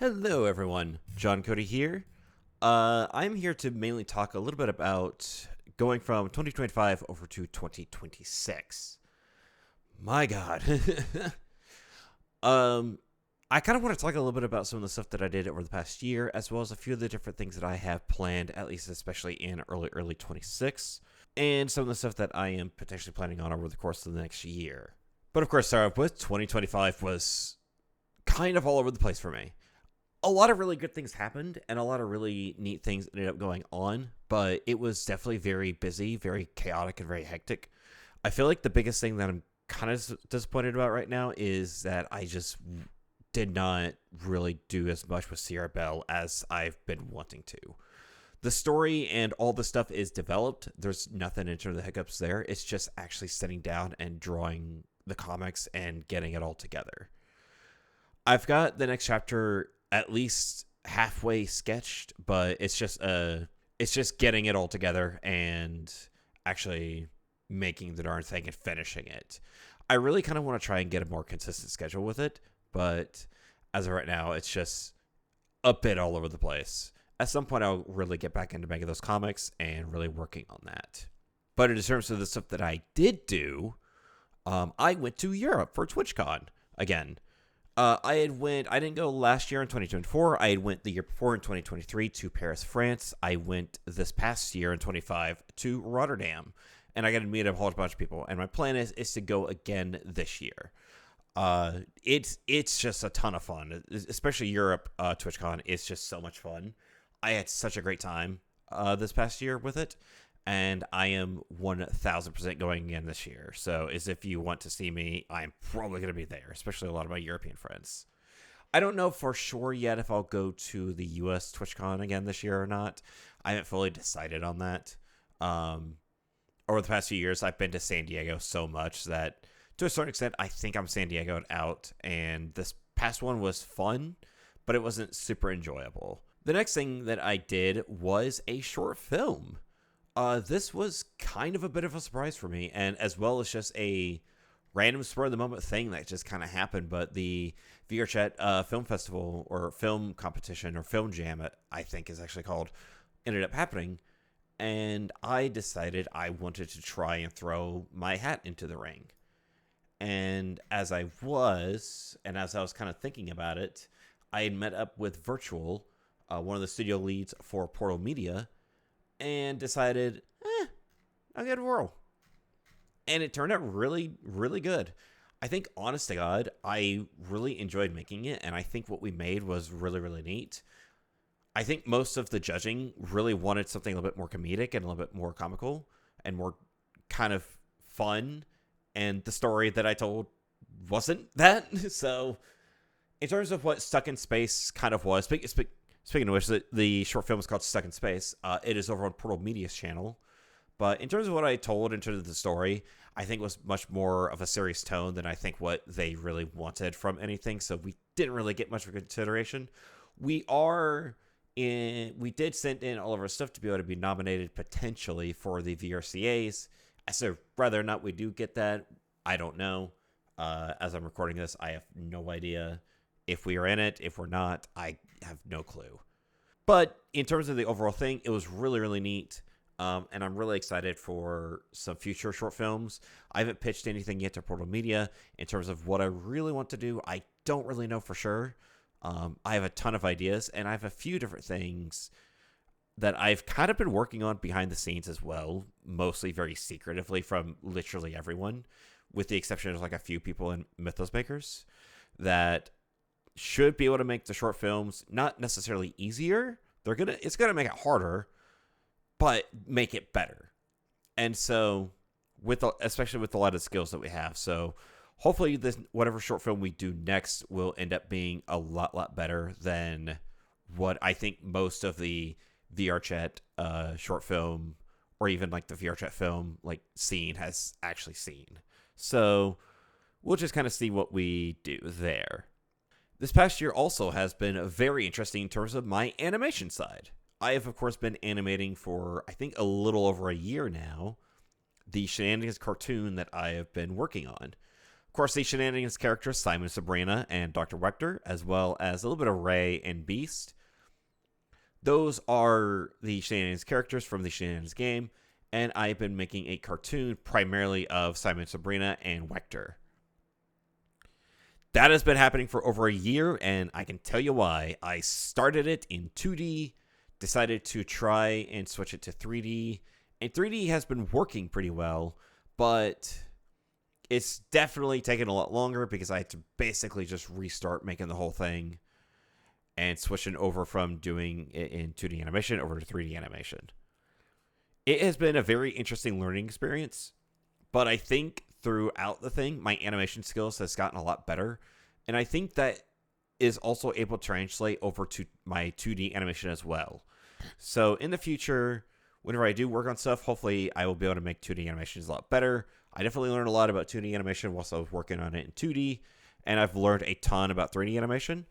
Hello, everyone. John Cody here. I'm here to mainly talk a little bit about going from 2025 over to 2026. My God. um, I kind of want to talk a little bit about some of the stuff that I did over the past year, as well as a few of the different things that I have planned, at least especially in early 26, and some of the stuff that I am potentially planning on over the course of the next year. But of course, start off with 2025 was kind of all over the place for me. A lot of really good things happened and a lot of really neat things ended up going on, but it was definitely very busy, very chaotic, and very hectic. I feel like the biggest thing that I'm kind of disappointed about right now is that I just did not really do as much with Sierra Bell as I've been wanting to. The story and all the stuff is developed. There's nothing in terms of the hiccups there. It's just actually sitting down and drawing the comics and getting it all together. I've got the next chapter at least halfway sketched, but it's just getting it all together and actually making the darn thing and finishing it. I really kind of want to try and get a more consistent schedule with it, but as of right now, it's just a bit all over the place. At some point, I'll really get back into making those comics and really working on that. But in terms of the stuff that I did do, I went to Europe for TwitchCon again. I didn't go last year in 2024. I went the year before in 2023 to Paris, France. I went this past year in 25 to Rotterdam, and I got to meet a whole bunch of people. And my plan is to go again this year. It's just a ton of fun, especially Europe. TwitchCon is just so much fun. I had such a great time this past year with it. And I am 1,000% going again this year. So, as if you want to see me, I'm probably going to be there, especially a lot of my European friends. I don't know for sure yet if I'll go to the US TwitchCon again this year or not. I haven't fully decided on that. Over the past few years, I've been to San Diego so much that, to a certain extent, I think I'm San Diego'd out. And this past one was fun, but it wasn't super enjoyable. The next thing that I did was a short film. This was kind of a bit of a surprise for me, and as well as just a random spur-of-the-moment thing that just kind of happened, but the VRChat Film Festival, or Film Competition, or Film Jam, I think is actually called, ended up happening, and I decided I wanted to try and throw my hat into the ring. And as I was kind of thinking about it, I had met up with Virtual, one of the studio leads for Portal Media, and decided, I'll give it a whirl. And it turned out really, really good. I think, honest to God, I really enjoyed making it, and I think what we made was really, really neat. I think most of the judging really wanted something a little bit more comedic and a little bit more comical and more kind of fun, and the story that I told wasn't that. So, in terms of what Stuck in Space kind of was, speaking of which, the short film is called Stuck in Space. It is over on Portal Media's channel. But in terms of what I told in terms of the story, I think was much more of a serious tone than I think what they really wanted from anything. So we didn't really get much of a consideration. We did send in all of our stuff to be able to be nominated potentially for the VRCAs. So whether or not we do get that, I don't know. As I'm recording this, I have no idea if we are in it. If we're not, I have no clue. But in terms of the overall thing, it was really, really neat. And I'm really excited for some future short films. I haven't pitched anything yet to Portal Media in terms of what I really want to do. I don't really know for sure. I have a ton of ideas, and I have a few different things that I've kind of been working on behind the scenes as well, mostly very secretively from literally everyone, with the exception of like a few people in Mythos Makers that should be able to make the short films not necessarily easier. It's gonna make it harder, but make it better. And so, especially with a lot of skills that we have, so hopefully whatever short film we do next will end up being a lot better than what I think most of the VRChat short film, or even like the VRChat film like scene has actually seen. So we'll just kind of see what we do there. This past year also has been very interesting in terms of my animation side. I have, of course, been animating for, I think, a little over a year now, the Shenanigans cartoon that I have been working on. Of course, the Shenanigans characters, Simon, Sabrina, and Dr. Wechter, as well as a little bit of Ray and Beast. Those are the Shenanigans characters from the Shenanigans game, and I've been making a cartoon primarily of Simon, Sabrina, and Wechter. That has been happening for over a year, and I can tell you why. I started it in 2D, decided to try and switch it to 3D, and 3D has been working pretty well, but it's definitely taken a lot longer because I had to basically just restart making the whole thing and switching over from doing it in 2D animation over to 3D animation. It has been a very interesting learning experience, but I think throughout the thing, my animation skills has gotten a lot better, and I think that is also able to translate over to my 2D animation as well. So in the future, whenever I do work on stuff, hopefully I will be able to make 2D animations a lot better. I definitely learned a lot about 2D animation whilst I was working on it in 2D, and I've learned a ton about 3D animation.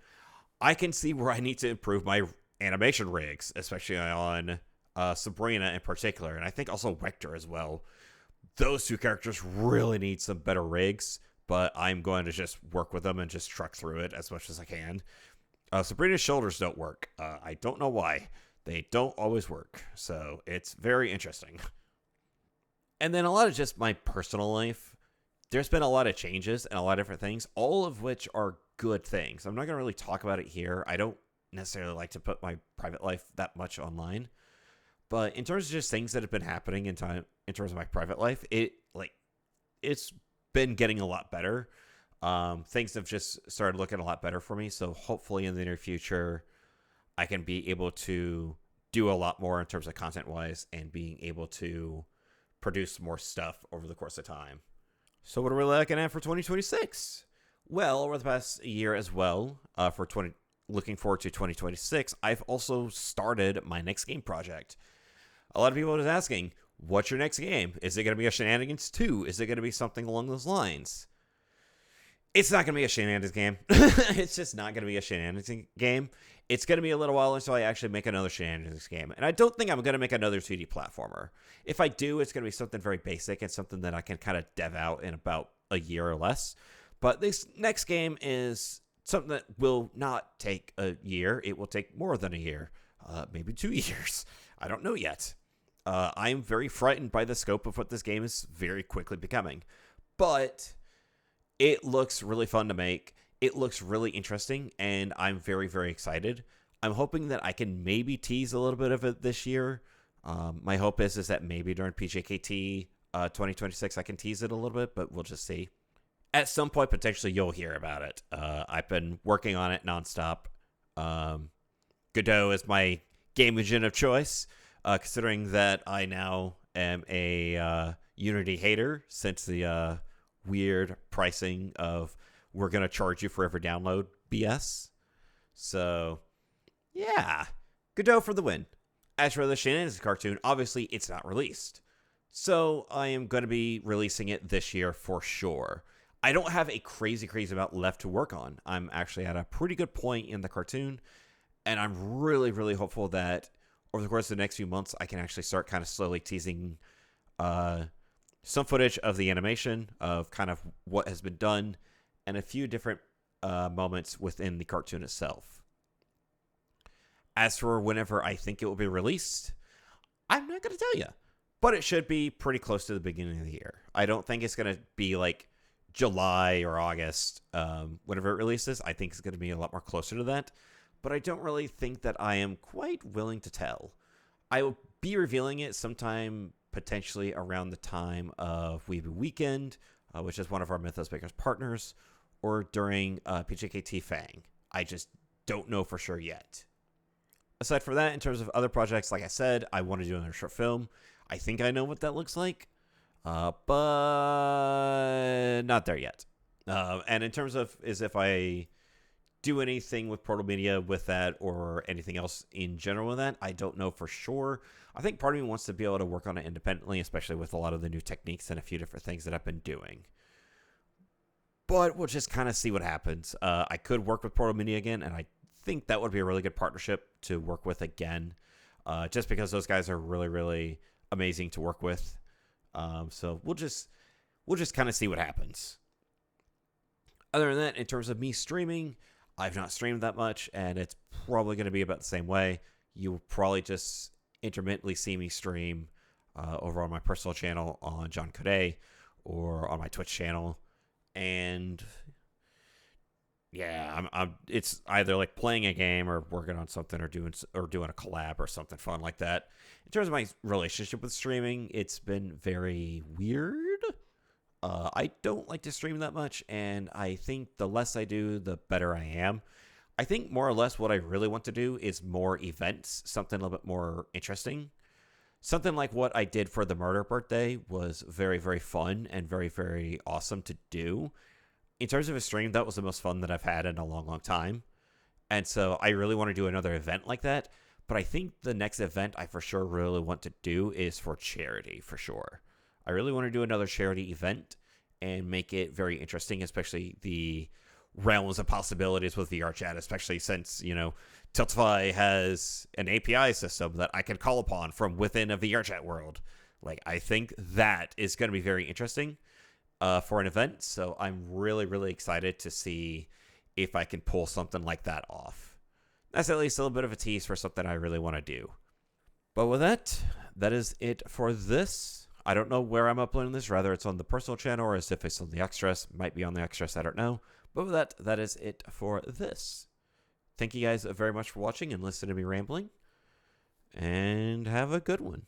I can see where I need to improve my animation rigs, especially on Sabrina in particular, and I think also Wechter as well. Those two characters really need some better rigs, but I'm going to just work with them and just truck through it as much as I can. Sabrina's shoulders don't work. I don't know why. They don't always work, so it's very interesting. And then a lot of just my personal life. There's been a lot of changes and a lot of different things, all of which are good things. I'm not going to really talk about it here. I don't necessarily like to put my private life that much online. But in terms of just things that have been happening in terms of my private life, it's been getting a lot better. Things have just started looking a lot better for me. So hopefully in the near future, I can be able to do a lot more in terms of content-wise and being able to produce more stuff over the course of time. So what are we looking at for 2026? Well, over the past year as well, looking forward to 2026, I've also started my next game project. A lot of people are asking, what's your next game? Is it going to be a Shenanigans 2? Is it going to be something along those lines? It's not going to be a Shenanigans game. It's just not going to be a Shenanigans game. It's going to be a little while until I actually make another Shenanigans game. And I don't think I'm going to make another 2D platformer. If I do, it's going to be something very basic and something that I can kind of dev out in about a year or less. But this next game is something that will not take a year. It will take more than a year. Maybe 2 years. I don't know yet. I'm very frightened by the scope of what this game is very quickly becoming. But it looks really fun to make. It looks really interesting, and I'm very, very excited. I'm hoping that I can maybe tease a little bit of it this year. My hope is that maybe during PJKT 2026 I can tease it a little bit, but we'll just see. At some point, potentially, you'll hear about it. I've been working on it nonstop. Godot is my game engine of choice, considering that I now am a Unity hater since the weird pricing of we're going to charge you for every download BS. So, yeah. Godot for the win. As for the Shenanigans cartoon, obviously it's not released. So I am going to be releasing it this year for sure. I don't have a crazy amount left to work on. I'm actually at a pretty good point in the cartoon, and I'm really, really hopeful that over the course of the next few months, I can actually start kind of slowly teasing some footage of the animation, of kind of what has been done, and a few different moments within the cartoon itself. As for whenever I think it will be released, I'm not going to tell you. But it should be pretty close to the beginning of the year. I don't think it's going to be like July or August whenever it releases. I think it's going to be a lot more closer to that. But I don't really think that I am quite willing to tell. I will be revealing it sometime potentially around the time of Weeby Weekend, which is one of our Mythos Makers partners, or during PJKT Fang. I just don't know for sure yet. Aside from that, in terms of other projects, like I said, I want to do another short film. I think I know what that looks like, but not there yet. And in terms of if I do anything with Portal Media with that or anything else in general with that, I don't know for sure. I think part of me wants to be able to work on it independently, especially with a lot of the new techniques and a few different things that I've been doing. But we'll just kind of see what happens. I could work with Portal Media again, and I think that would be a really good partnership to work with again, just because those guys are really, really amazing to work with. So we'll just kind of see what happens. Other than that, in terms of me streaming, I've not streamed that much, and it's probably going to be about the same way. You'll probably just intermittently see me stream over on my personal channel on John Coday or on my Twitch channel. And yeah, it's either like playing a game or working on something or doing a collab or something fun like that. In terms of my relationship with streaming, it's been very weird. I don't like to stream that much, and I think the less I do, the better I am. I think more or less what I really want to do is more events, something a little bit more interesting. Something like what I did for the murder birthday was very, very fun and very, very awesome to do. In terms of a stream, that was the most fun that I've had in a long, long time. And so I really want to do another event like that. But I think the next event I for sure really want to do is for charity, for sure. I really want to do another charity event and make it very interesting, especially the realms of possibilities with VR chat, especially since, Tiltify has an API system that I can call upon from within a VR chat world. Like, I think that is going to be very interesting for an event. So I'm really, really excited to see if I can pull something like that off. That's at least a little bit of a tease for something I really want to do. But with that, that is it for this. I don't know where I'm uploading this, rather it's on the personal channel or as if it's on the extras. Might be on the extras, I don't know. But with that, that is it for this. Thank you guys very much for watching and listening to me rambling. And have a good one.